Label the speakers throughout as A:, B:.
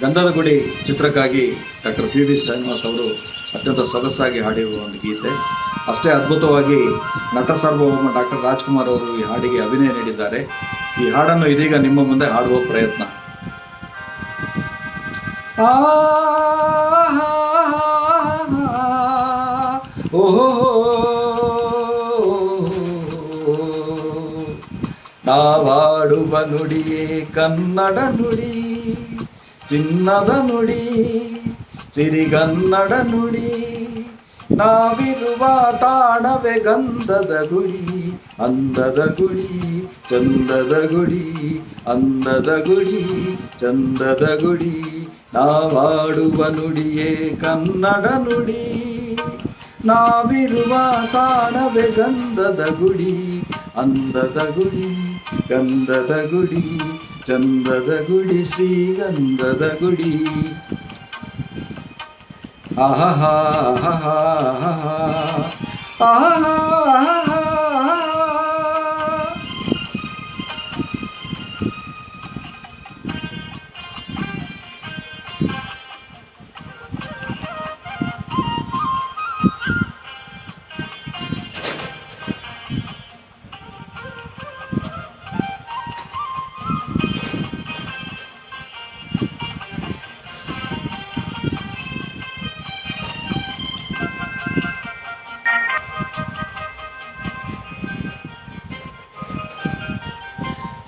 A: ಗಂಧದ ಗುಡಿ ಚಿತ್ರಕ್ಕಾಗಿ ಡಾಕ್ಟರ್ ಪಿ ವಿ ಶ್ರೀನಿವಾಸ್ ಅವರು ಅತ್ಯಂತ ಸೊಗಸಾಗಿ ಹಾಡಿರುವ ಒಂದು ಗೀತೆ. ಅಷ್ಟೇ ಅದ್ಭುತವಾಗಿ ನಟ ಸಾರ್ವಭೌಮ ಡಾಕ್ಟರ್ ರಾಜ್ಕುಮಾರ್ ಅವರು ಈ ಹಾಡಿಗೆ ಅಭಿನಯ ನೀಡಿದ್ದಾರೆ. ಈ ಹಾಡನ್ನು ಇದೀಗ ನಿಮ್ಮ ಮುಂದೆ ಹಾಡುವ ಪ್ರಯತ್ನ. ನಾವಾಡುವ ನುಡಿಯೇ ಕನ್ನಡ ನುಡಿ, ಚಿನ್ನದ ನುಡಿ, ಸಿರಿಗನ್ನಡ ನುಡಿ. ನಾವಿರುವ ತಾಣವೇ ಗಂಧದ ಗುಡಿ, ಅಂದದ ಗುಡಿ, ಚಂದದ ಗುಡಿ, ಅಂದದ ಗುಡಿ, ಚಂದದ ಗುಡಿ. ನಾವಾಡುವ ನುಡಿಯೇ ಕನ್ನಡ ನುಡಿ, ನಾವಿರುವ ತಾಣವೇ ಗಂಧದ ಗುಡಿ, ಅಂದದ ಗುಡಿ, ಗಂಧದ ಗುಡಿ, ಚಂದದ ಗುಡಿ, ಶ್ರೀಗಂಧದ ಗುಡಿ. ಆಹಾ ಆಹಾ ಆಹಾ.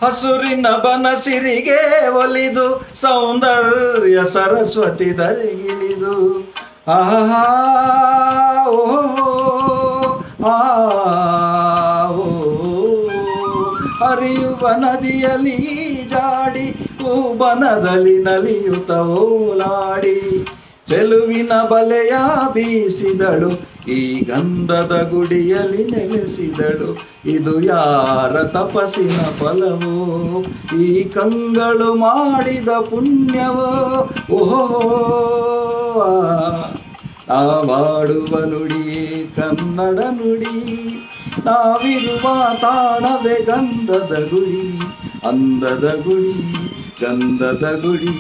A: ಹಸುರಿನ ಬನಸಿರಿಗೆ ಒಲಿದು ಸೌಂದರ್ಯ ಸರಸ್ವತಿ ಧರೆಗಿಳಿದು ಆಹಾ ಓ ಆ ಹರಿಯುವ ನದಿಯಲ್ಲಿ ಜಾಡಿ ಹೂಬನದಲ್ಲಿ ನಲಿಯುತ್ತ ಓಲಾಡಿ ಚೆಲುವಿನ ಬಲೆಯ ಬೀಸಿದಳು, ಈ ಗಂಧದ ಗುಡಿಯಲ್ಲಿ ನೆಲೆಸಿದಳು. ಇದು ಯಾರ ತಪಸ್ಸಿನ ಫಲವೋ, ಈ ಕಂಗಳು ಮಾಡಿದ ಪುಣ್ಯವೋ. ಓಹೋ ನಾವಾಡುವ ನುಡಿಯೇ ಕನ್ನಡ ನುಡಿ, ನಾವಿರುವ ತಾಣವೇ ಗಂಧದ ಗುಡಿ, ಅಂದದ ಗುಡಿ, ಗಂಧದ ಗುಡಿ,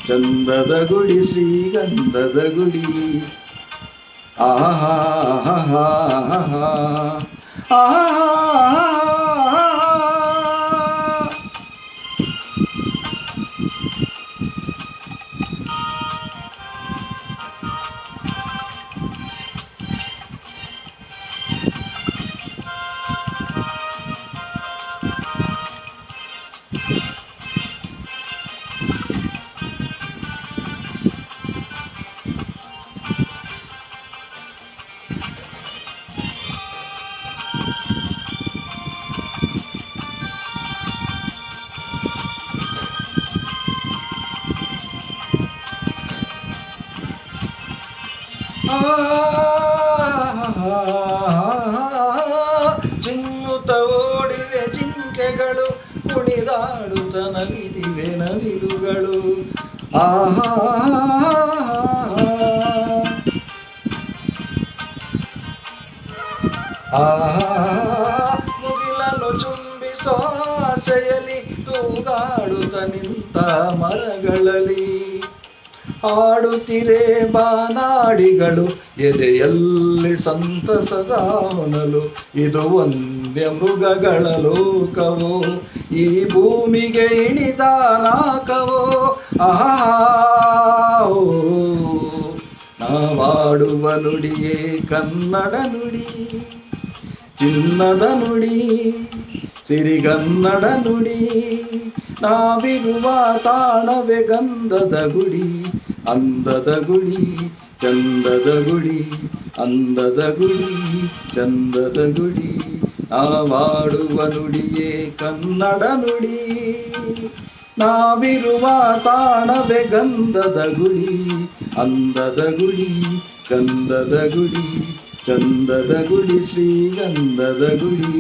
A: ಚಂದದ ಗುಡಿ, ಶ್ರೀಗಂಧದ ಗುಡಿ. ಆಹಾ ಆಹಾ ಆಹಾ. ಚಿಮ್ಮುತ್ತ ಓಡಿವೆ ಜಿಂಕೆಗಳು, ಕುಣಿದಾಡುತ್ತ ನಲಿದಿವೆ ನವಿಲುಗಳು. ಆಹಾ ಆಹಾ ಮುಗಿಲನ್ನು ಚುಂಬಿಸೋ ಆಸೆಯಲ್ಲಿ ತೂಗಾಡುತ್ತ ನಿಂತ ಮರಗಳಲ್ಲಿ ಆಡುತ್ತಿರೆ ಬಾನಾಡಿಗಳು, ಎದೆಯಲ್ಲಿ ಸಂತಸದ ಹೊನಲು. ಇದು ವನ್ಯ ಮೃಗಗಳ ಲೋಕವೋ, ಈ ಭೂಮಿಗೆ ಇಳಿದ ನಾಕವೋ. ಆಹಾ ನಾವಾಡುವ ನುಡಿಯೇ ಕನ್ನಡ ನುಡಿ, ಚಿನ್ನದ ನುಡಿ, ಸಿರಿಗನ್ನಡ ನುಡಿ. ನಾವಿರುವ ತಾಣವೇ ಗಂಧದ ಗುಡಿ, ಅಂದದ ಗುಡಿ, ಚಂದದ ಗುಡಿ, ಅಂದದ ಗುಡಿ, ಚಂದದ ಗುಡಿ. ನಾವಾಡುವ ನುಡಿಯೇ ಕನ್ನಡ ನುಡಿ, ನಾವಿರುವ ತಾಣವೇ ಗಂಧದ ಗುಡಿ, ಅಂದದ ಗುಡಿ, ಗಂಧದ ಗುಡಿ, ಚಂದದ ಗುಡಿ, ಶ್ರೀಗಂಧದ ಗುಡಿ.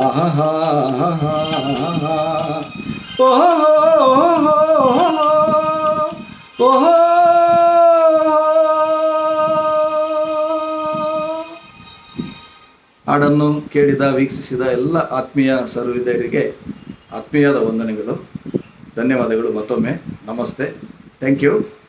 A: ಆಹಾ ಆಹಾ ಓಹೋ ಓಹೋ. ಹಾಡನ್ನು ಕೇಳಿದ ವೀಕ್ಷಿಸಿದ ಎಲ್ಲ ಆತ್ಮೀಯ ಸಹೃದಯರಿಗೆ ಆತ್ಮೀಯದ ವಂದನೆಗಳು, ಧನ್ಯವಾದಗಳು ಮತ್ತೊಮ್ಮೆ. ನಮಸ್ತೆ. Thank you.